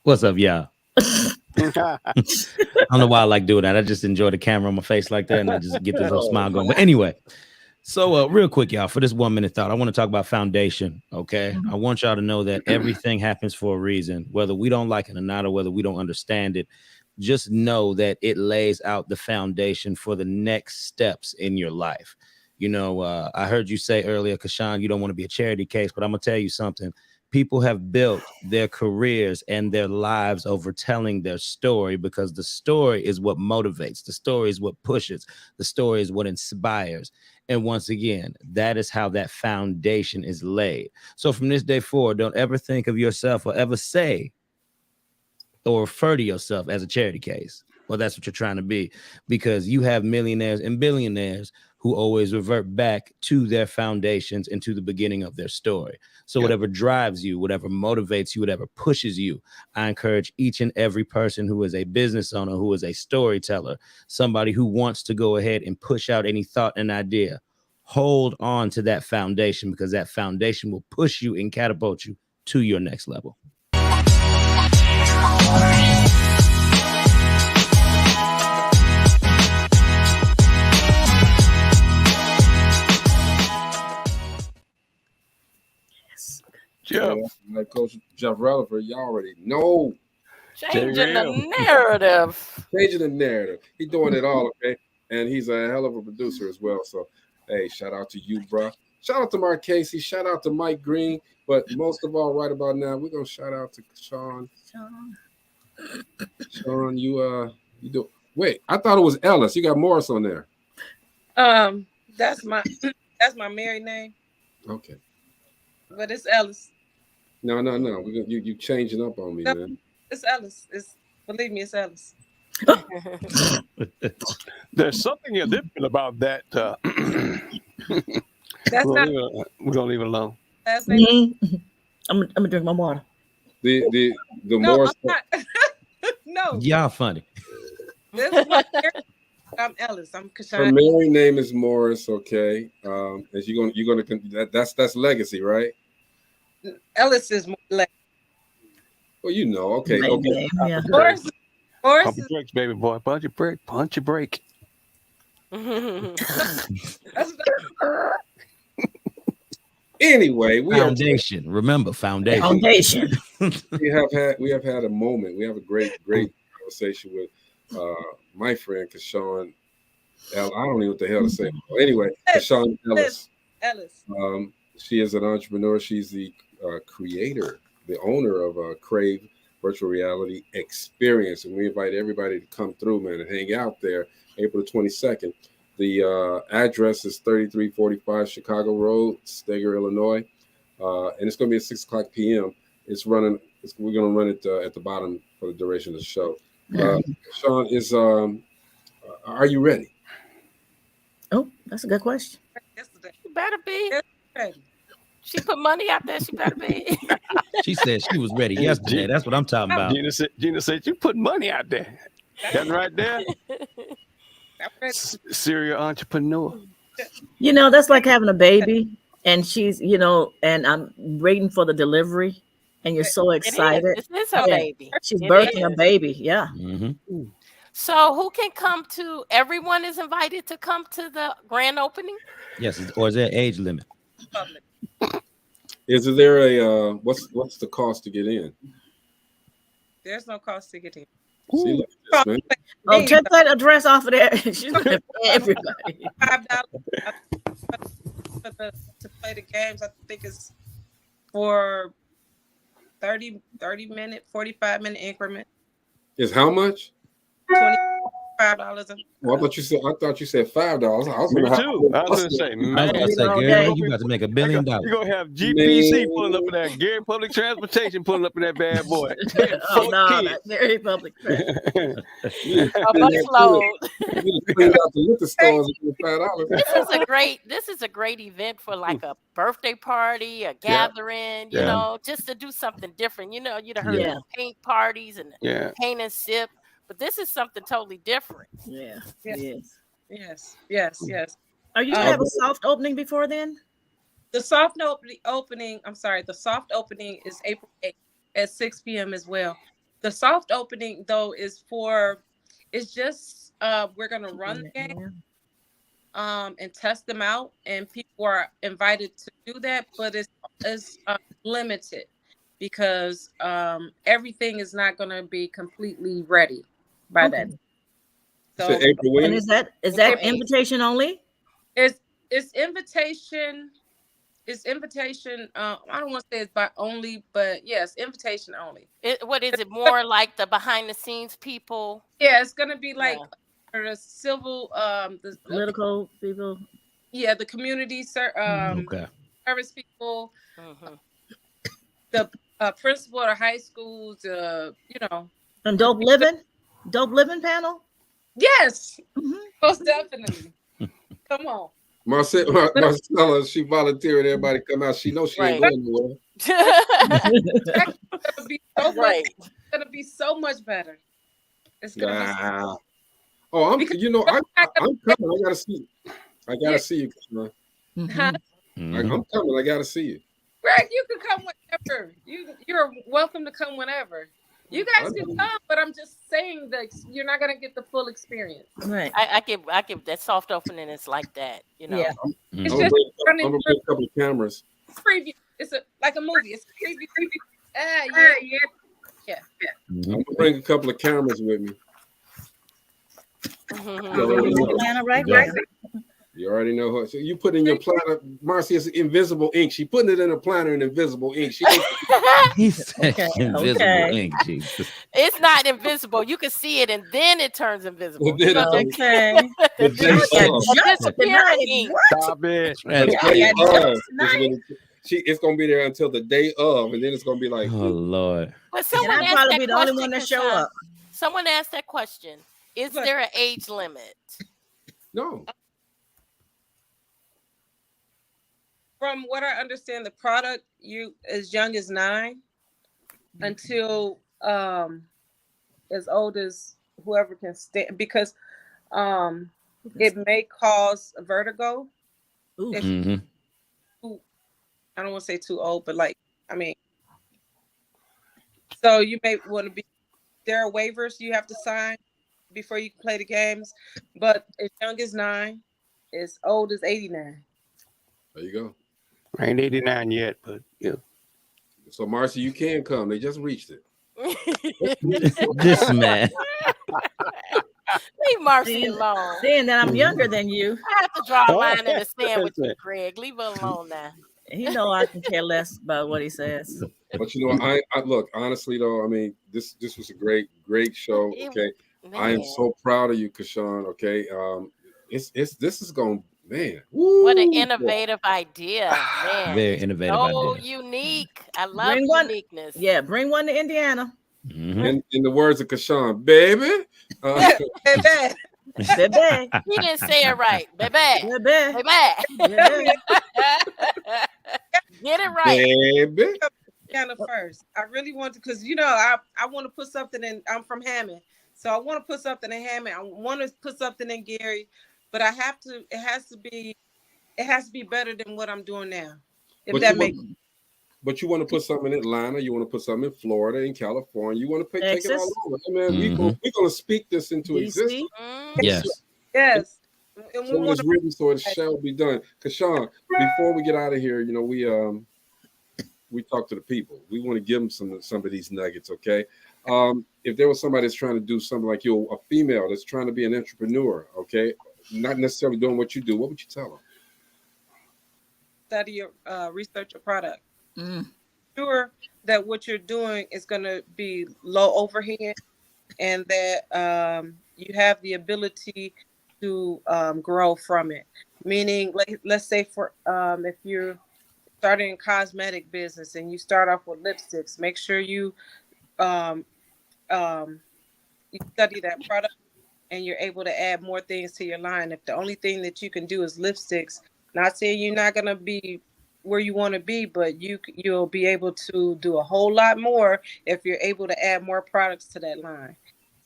What's up, y'all? I don't know why I like doing that. I just enjoy the camera on my face like that, and I just get this little smile going. But anyway, so real quick, y'all, for this 1 minute thought, I want to talk about foundation. Okay, I want y'all to know that everything happens for a reason, whether we don't like it or not, or whether we don't understand it. Just know that it lays out the foundation for the next steps in your life. You know, I heard you say earlier, Cashawn, you don't want to be a charity case, but I'm gonna tell you something. People have built their careers and their lives over telling their story, because the story is what motivates. The story is what pushes. The story is what inspires. And once again, that is how that foundation is laid. So from this day forward, don't ever think of yourself or ever say or refer to yourself as a charity case. Well, that's what you're trying to be, because you have millionaires and billionaires who always revert back to their foundations and to the beginning of their story. So whatever drives you, whatever motivates you, whatever pushes you, I encourage each and every person who is a business owner, who is a storyteller, somebody who wants to go ahead and push out any thought and idea, hold on to that foundation, because that foundation will push you and catapult you to your next level. Jeff. Like Coach Jeff Relaford, y'all already know. Changing the narrative. Changing the narrative. He's doing it all, okay? And he's a hell of a producer as well. So, hey, shout out to you, bro. Shout out to Mark Casey. Shout out to Mike Green. But most of all, right about now, we're gonna shout out to Sean. Sean, you do. Wait, I thought it was Ellis. You got Morris on there. That's my married name. Okay. But it's Ellis. No. You changing up on me, man. It's Ellis. Believe me, it's Ellis. There's something different about that. That's we're gonna leave it alone. I'm gonna drink my water. The no, Morris. No. Y'all funny. This is my I'm Ellis. I'm Cashawn. Her married name is Morris. Okay. As you're gonna that's legacy, right? Ellis is more legacy. Well, you know. Okay. Okay. Yeah. Morris Pump your brakes, baby boy. Punch your brake. Punch your brake. Anyway, foundation. Remember, foundation. Foundation. we have had a moment. We have a great conversation with my friend Cashawn Ellis. I don't know what the hell to say. Anyway, Cashawn Ellis. She is an entrepreneur. She's the creator, the owner of Crave Virtual Reality Experience, and we invite everybody to come through, man, and hang out there April the 22nd. The address is 3345 Chicago Road, Steger, Illinois, and it's going to be at 6:00 p.m. It's running We're gonna run it at the bottom for the duration of the show. Sean, are you ready? Oh, that's a good question. You better be. She put money out there. She better be. She said she was ready yesterday. That's what I'm talking about. Gina said you put money out there. That right there. Serial entrepreneur. You know, that's like having a baby, and she's, you know, and I'm waiting for the delivery, and you're so excited. This is her baby. She's birthing a baby. Yeah. Mm-hmm. So who can come to? Everyone is invited to come to the grand opening. Yes, or is there an age limit? Is there a what's the cost to get in? There's no cost to get in. See, look at this, man. Oh, take that address off of there. She's gonna pay everybody. $5 to play the games. I think it's for 30 minute, 45-minute increment. Is how much? $25. Well, I thought you said $5. I was Me gonna too. I was gonna say, man, girl, you about to make $1 billion. You're gonna have GPC pulling up in that Gary Public Transportation pulling up in that bad boy. Oh no, that's very public. A busload. This is a great event for like a birthday party, a gathering, you know, just to do something different. You know, you'd have heard of paint parties and paint and sip. But this is something totally different. Yeah. Yes. Are you gonna have a soft opening before then? The soft opening, the soft opening is April 8th at 6 p.m. as well. The soft opening though is just we're gonna run the game and test them out, and people are invited to do that, but it's limited because everything is not gonna be completely ready by then. So and is that invitation only? It's invitation. It's invitation. I don't want to say it's by only, but yes, invitation only. What is it? More like the behind the scenes people? Yeah, it's gonna be like the civil, the political people. Yeah, the community service people. Mm-hmm. The principal of high schools. You know. And Dope Living panel. Yes, most definitely. Come on. Marcella, she volunteered everybody to come out. She knows she ain't going nowhere. It's gonna be so much better. It's gonna be so I'm coming. I gotta see you. I gotta see you. I'm coming. I gotta see you. Greg, you can come whenever. You're welcome to come whenever. You guys can come, but I'm just saying that you're not gonna get the full experience. Right. I give that soft opening is like that, you know. Yeah. It's just I'm gonna bring a couple of cameras. Preview. It's like a movie. It's a preview. Yeah. I'm gonna bring a couple of cameras with me. You already know her. So you put in your planner. Marcy is invisible ink. She putting it in a planner in invisible ink. He said invisible ink. Jesus. It's not invisible. You can see it, and then it turns invisible. Okay. Stop it. It's gonna be there until the day of, and then it's gonna be like, oh Lord. But someone I'll probably be the only one to show up. Someone asked that question. Is there an age limit? No. From what I understand, the product as young as 9 until as old as whoever can stand, because it may cause vertigo. If I don't want to say too old, but so you may want to be. There are waivers you have to sign before you can play the games, but as young as 9, as old as 89. There you go. I ain't 89 yet, but yeah. So Marcy, you can come. They just reached it. This man. Leave Marcy alone. Seeing that I'm younger than you, I have to draw a line in the sand with you, Greg. Leave her alone now. He know I can care less about what he says. But you know, I look, honestly though, I mean, this was a great show. Okay. I am so proud of you, Cashawn. Okay. This is gonna Man, What an woo. innovative idea, man. Very innovative So idea. unique. I love Bring one. uniqueness. Yeah, bring one to Indiana. In the words of Cashawn, baby. Baby. Baby. He didn't say it right. Baby. Baby. Baby. Get it right. Baby. Indiana first. I really want to, because I want to put something in. I'm from Hammond, so I want to put something in Hammond. I want to put something in Gary, but it has to be better than what I'm doing now. But you want to put something in Atlanta, you want to put something in Florida, in California, you want to take it all over. Hey, man, we're going to speak this into existence. Yes. Yes. And so it's written, so it shall be done. Cashawn, before we get out of here, we talk to the people. We want to give them some of these nuggets, okay? If there was somebody that's trying to do something like you, a female that's trying to be an entrepreneur, okay, not necessarily doing what you do, what would you tell them? Study your research your product. Sure that what you're doing is going to be low overhead, and that you have the ability to grow from it. Meaning, let's say if you're starting a cosmetic business and you start off with lipsticks, make sure you study that product and you're able to add more things to your line. If the only thing that you can do is lipsticks, not saying you're not going to be where you want to be, but you'll be able to do a whole lot more if you're able to add more products to that line.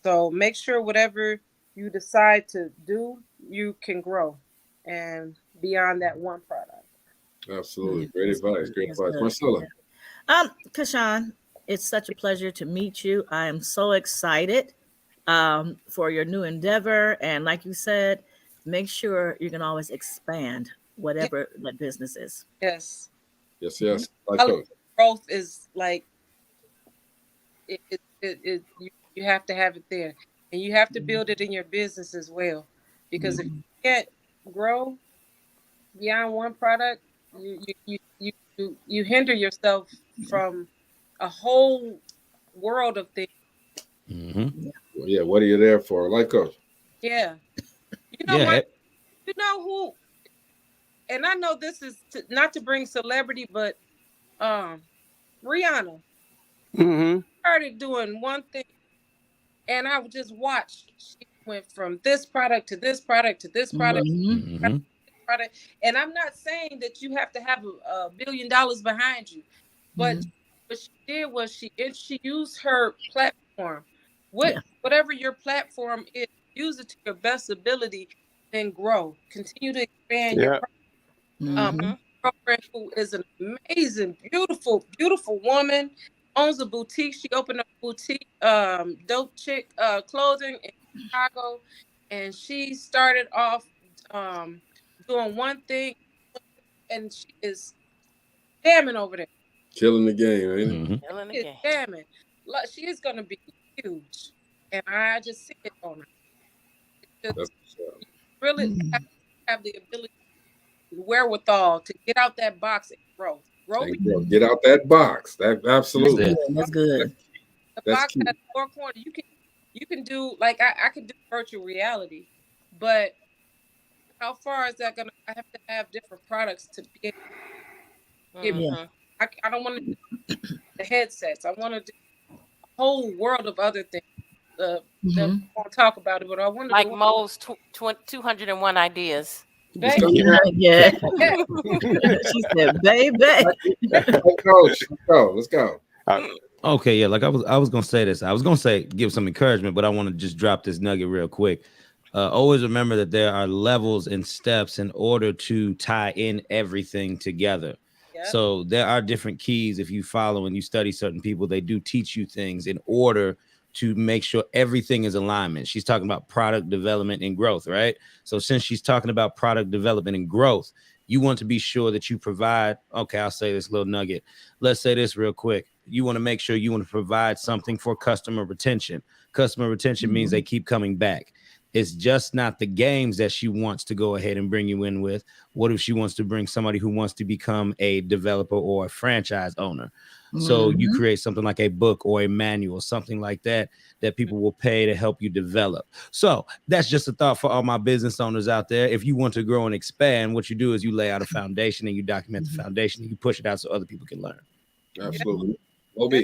So make sure whatever you decide to do, you can grow and beyond that one product. Absolutely. Great advice. Great advice. Marcella. Cashawn, it's such a pleasure to meet you. I am so excited for your new endeavor. And like you said, make sure you can always expand whatever that business is. Yes. Yes, yes. Growth is like you have to have it there, and you have to build it in your business as well. Because if you can't grow beyond one product, you hinder yourself from a whole world of things. Well, yeah. What are you there for? Like Coach. Yeah. You know what? You know who? And I know this is not to bring celebrity, but Rihanna started doing one thing, and I just watched. She went from this product to this product to this product, product. And I'm not saying that you have to have $1 billion behind you, but what she did was she used her platform. Whatever your platform is, use it to your best ability and grow. Continue to expand your girlfriend, who is an amazing, beautiful, beautiful woman, owns a boutique. She opened up a boutique, Dope Chick clothing in Chicago, and she started off doing one thing, and she is jamming over there. Killing the game, ain't it? Killing the She is game. jamming. She is going to be huge, and I just see it on her. You really have the ability, wherewithal to get out that box and grow. Get out that box. That absolutely. That's good. The box has 4 corners. You can do, like, I can do virtual reality, but how far is that gonna? I have to have different products to be able to I don't want to do the headsets. I want to do a whole world of other things. That we won't talk about it, but I want to like Mo's 201 ideas. Yeah. She said, "Baby." Coach, let's go. Okay, yeah. Like I was gonna say this. I was gonna say give some encouragement, but I want to just drop this nugget real quick. Always remember that there are levels and steps in order to tie in everything together. Yep. So there are different keys. If you follow and you study certain people, they do teach you things in order to make sure everything is alignment. She's talking about product development and growth, right? So since she's talking about product development and growth, you want to be sure that you provide, okay, I'll say this little nugget. Let's say this real quick. You want to make sure you want to provide something for customer retention. Customer retention means they keep coming back. it's just not the games that she wants to go ahead and bring you in with. What if she wants to bring somebody who wants to become a developer or a franchise owner? So you create something like a book or a manual, something like that, that people will pay to help you develop. So that's just a thought for all my business owners out there. If you want to grow and expand, what you do is you lay out a foundation and you document the foundation and you push it out so other people can learn. Absolutely.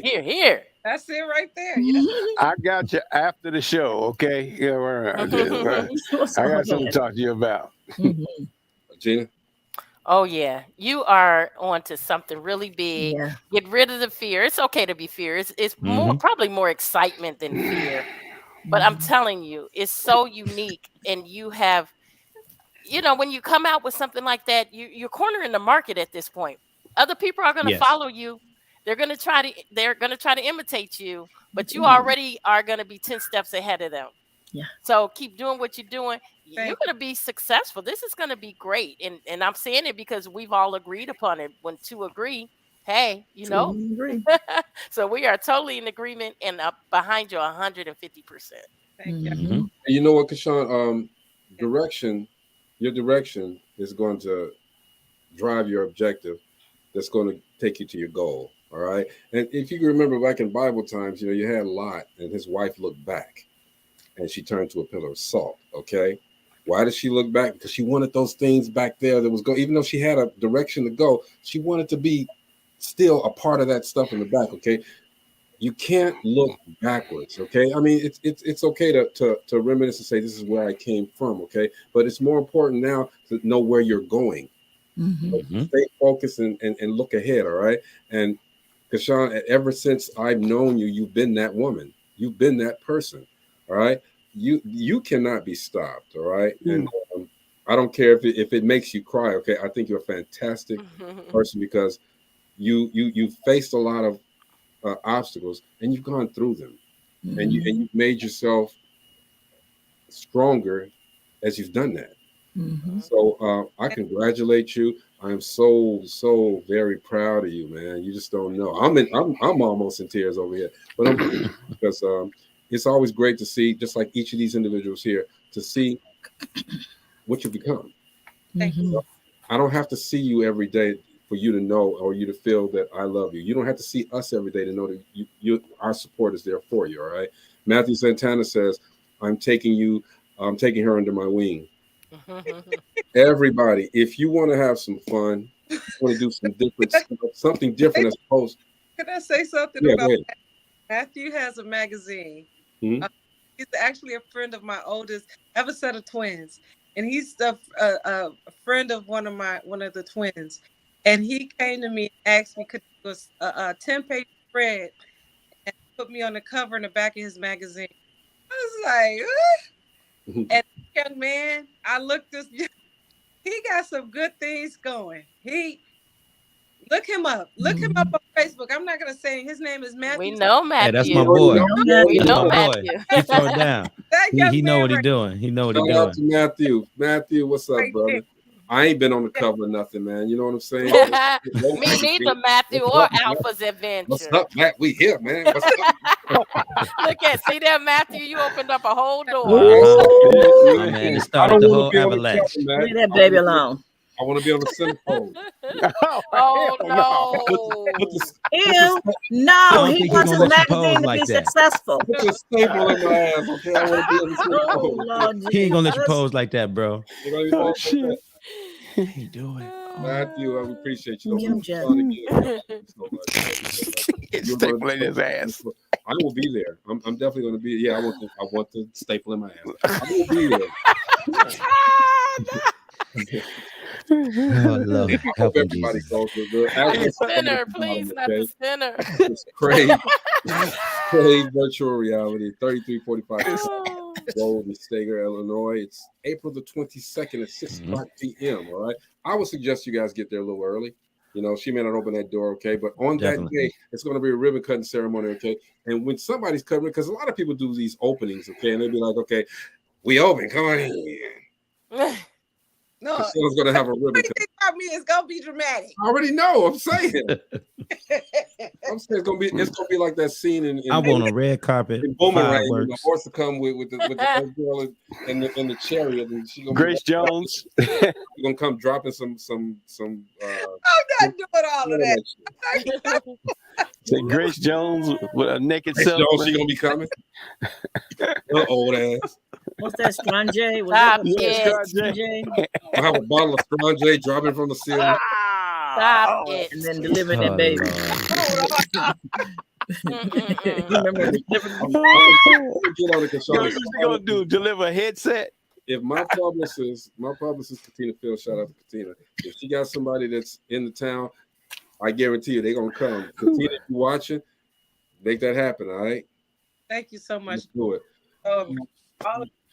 Here. That's it right there. Yeah. I got you after the show, okay? Yeah, I got something to talk to you about. Gina? Oh yeah, you are on to something really big. Yeah. Get rid of the fear. It's okay to be fear. It's more probably more excitement than fear. But I'm telling you, it's so unique, and you have, when you come out with something like that, you're cornering the market at this point. Other people are going to follow you. They're going to try to imitate you, but you already are going to be 10 steps ahead of them. Yeah. So keep doing what you're doing. You're going to be successful. This is going to be great. And I'm saying it because we've all agreed upon it. When two agree, hey, so we are totally in agreement and behind you 150%. Thank you. You know what, Cashawn? Your direction is going to drive your objective. That's going to take you to your goal. All right. And if you can remember back in Bible times, you had Lot and his wife looked back and she turned to a pillar of salt. Okay. Why did she look back? Because she wanted those things back there that was even though she had a direction to go, she wanted to be still a part of that stuff in the back. Okay. You can't look backwards. Okay. I mean, it's okay to reminisce and say, this is where I came from. Okay. But it's more important now to know where you're going. Stay focused and look ahead. All right. And Cashawn, ever since I've known you, you've been that woman. You've been that person. All right. You cannot be stopped. All right. And I don't care if it makes you cry. Okay. I think you're a fantastic person because you faced a lot of obstacles and you've gone through them and you've made yourself stronger as you've done that. So I congratulate you. I'm so very proud of you, man. You just don't know. I'm almost in tears over here, but because it's always great to see, just like each of these individuals here, to see what you become. Thank you. I don't have to see you every day for you to know or you to feel that I love you. You don't have to see us every day to know that our support is there for you. All right. Matthew Santana says, I'm taking her under my wing. Everybody, if you want to have some fun, want to do some different stuff, something different as opposed. Can I say something about that? Matthew has a magazine. He's actually a friend of my oldest. I have a set of twins, and he's a friend of one of the twins. And he came to me and asked me could it was a 10-page spread and put me on the cover in the back of his magazine. I was like, and young man, I looked this. He got some good things going. Look him up. Look him up on Facebook. I'm not gonna say his name is Matthew. We know Matthew. Hey, that's my boy. We know Matthew. He throw it down. He know what he's doing. He know what he's doing. Shout out to Matthew. Matthew, what's up, brother? I ain't been on the cover of nothing, man. You know what I'm saying? Me neither, Matthew, or Alpha's Adventure. What's up, Matt? We here, man. What's up? See there, Matthew? You opened up a whole door. Oh, man, it started the whole avalanche. Leave that baby alone. I want to be on the centerfold. Oh no! No, he wants his magazine to be successful. Put a staple in my ass, okay? I want to be on the centerfold. He ain't gonna let you pose like that, bro. Oh, shit. He do it. Matthew, I appreciate you. It's stapling his ass. I will be there. I'm definitely going to be. Yeah, I want the staple in my ass. I will be there. Oh, Lord. Help him, everybody Jesus. goes with the Spinner, please, not the spinner. It's Crave virtual reality, 3345 Golden Stager, Illinois. It's April the 22nd at 6:00 p.m. All right. I would suggest you guys get there a little early. You know, she may not open that door, okay? But on that day, it's going to be a ribbon cutting ceremony, okay? And when somebody's covering, because a lot of people do these openings, okay? And they'll be like, okay, we open, come on in. No, Cashawn's gonna have a ribbon cut. about me, it's gonna be dramatic. I already know. I'm saying. I'm saying it's gonna be like that scene in I want a red carpet. in Boomerang. When the Fireworks. horse to come with the old girl in the chariot, and she gonna Grace Jones. She's gonna come dropping some. I'm not doing all of that. Say Grace Jones with a naked Grace self. Jones, she gonna be coming. Her old ass. What's that, Strange? Stop it. I have a bottle of Strange dropping from the ceiling. Stop it. And then delivering that baby. Remember, Get on the Cashawn. What you gonna do? Deliver a headset? If my publicist, Katina Phil, shout out to Katina. If she got somebody that's in the town, I guarantee you they're gonna come. Katina, if you watching, make that happen. All right. Thank you so much. Let's do it. All of you,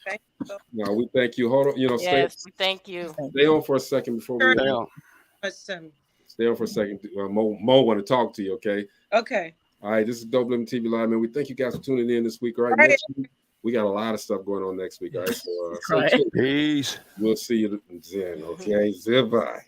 thank you so No, we thank you. Hold on, Yes, thank you. stay on for a second before we much. stay on for a second. Mo want to talk to you. Okay. Okay. All right. This is Dope Living TV Live, man. We thank you guys for tuning in this week. All right. Next week, we got a lot of stuff going on next week. All right. So, Peace. We'll see you then. Okay. Bye.